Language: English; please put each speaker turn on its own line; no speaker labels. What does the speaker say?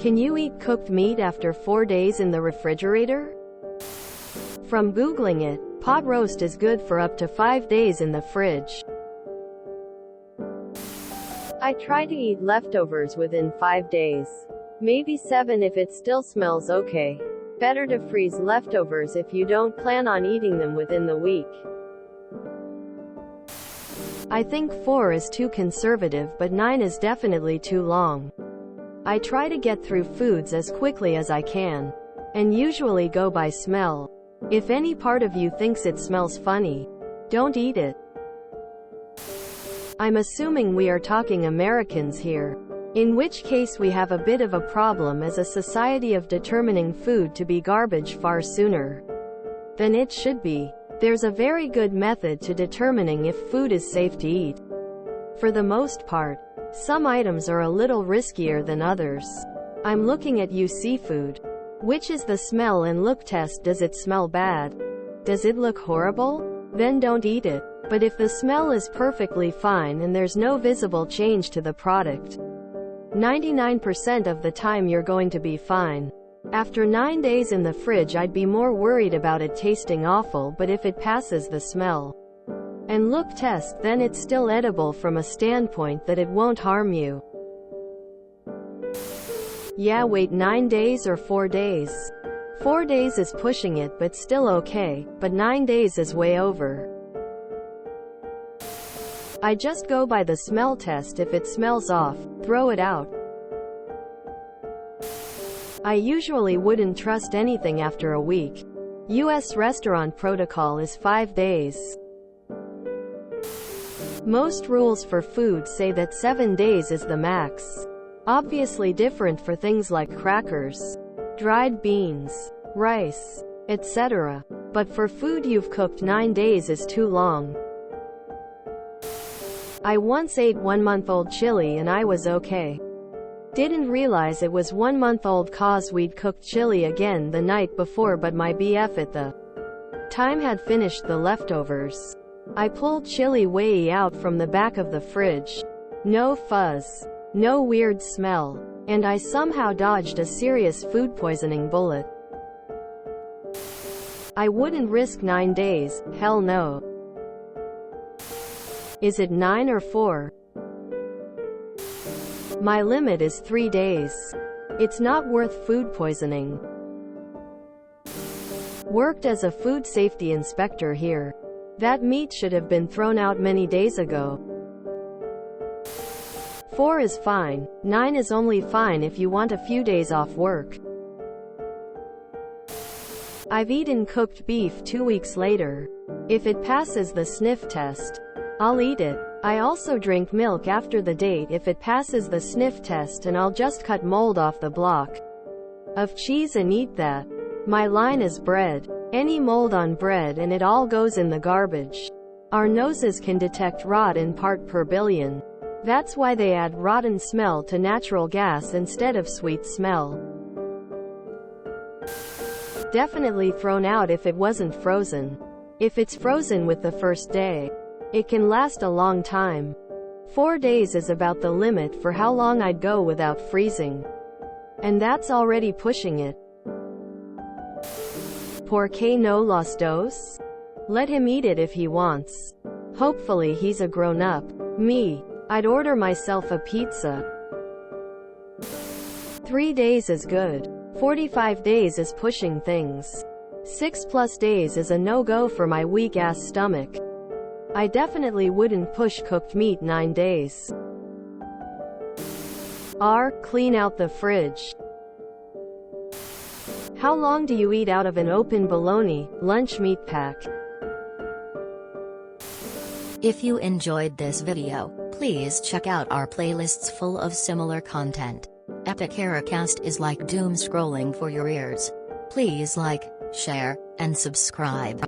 Can you eat cooked meat after 4 days in the refrigerator? From Googling it, pot roast is good for up to 5 days in the fridge. I try to eat leftovers within 5 days. Maybe 7 if it still smells okay. Better to freeze leftovers if you don't plan on eating them within the week. I think 4 is too conservative, but 9 is definitely too long. I try to get through foods as quickly as I can, and usually go by smell. If any part of you thinks it smells funny, don't eat it. I'm assuming we are talking Americans here, in which case we have a bit of a problem as a society of determining food to be garbage far sooner than it should be. There's a very good method to determining if food is safe to eat. For the most part, some items are a little riskier than others. I'm looking at seafood. Which is the smell and look test. Does it smell bad? Does it look horrible? Then don't eat it. But if the smell is perfectly fine and there's no visible change to the product, 99% of the time you're going to be fine. After 9 days in the fridge, I'd be more worried about it tasting awful, but if it passes the smell and look test, then it's still edible from a standpoint that it won't harm you. Yeah, wait 9 days or 4 days. 4 days is pushing it, but still okay, but 9 days is way over. I just go by the smell test. If it smells off, throw it out. I usually wouldn't trust anything after a week. US restaurant protocol is 5 days. Most rules for food say that 7 days is the max. Obviously different for things like crackers, dried beans, rice, etc. But for food you've cooked 9 days is too long. I once ate 1-month-old chili and I was okay. Didn't realize it was 1-month-old cause we'd cooked chili again the night before, but my BF at the time had finished the leftovers. I pulled chili way out from the back of the fridge. No fuzz, no weird smell, and I somehow dodged a serious food poisoning bullet. I wouldn't risk 9 days, hell no. Is it 9 or 4? My limit is 3 days. It's not worth food poisoning. Worked as a food safety inspector here. That meat should have been thrown out many days ago. 4 is fine. 9 is only fine if you want a few days off work. I've eaten cooked beef 2 weeks later. If it passes the sniff test, I'll eat it. I also drink milk after the date if it passes the sniff test, and I'll just cut mold off the block of cheese and eat that. My line is bread. Any mold on bread and it all goes in the garbage. Our noses can detect rot in part per billion. That's why they add rotten smell to natural gas instead of sweet smell. Definitely thrown out if it wasn't frozen. If it's frozen with the first day, it can last a long time. 4 days is about the limit for how long I'd go without freezing. And that's already pushing it. ¿Por qué no los dos? Let him eat it if he wants. Hopefully he's a grown-up. Me, I'd order myself a pizza. 3 days is good. 45 days is pushing things. 6+ days is a no-go for my weak-ass stomach. I definitely wouldn't push cooked meat 9 days. Clean out the fridge. How long do you eat out of an open bologna lunch meat pack?
If you enjoyed this video, please check out our playlists full of similar content. Epic Haircast is like doom scrolling for your ears. Please like, share, and subscribe.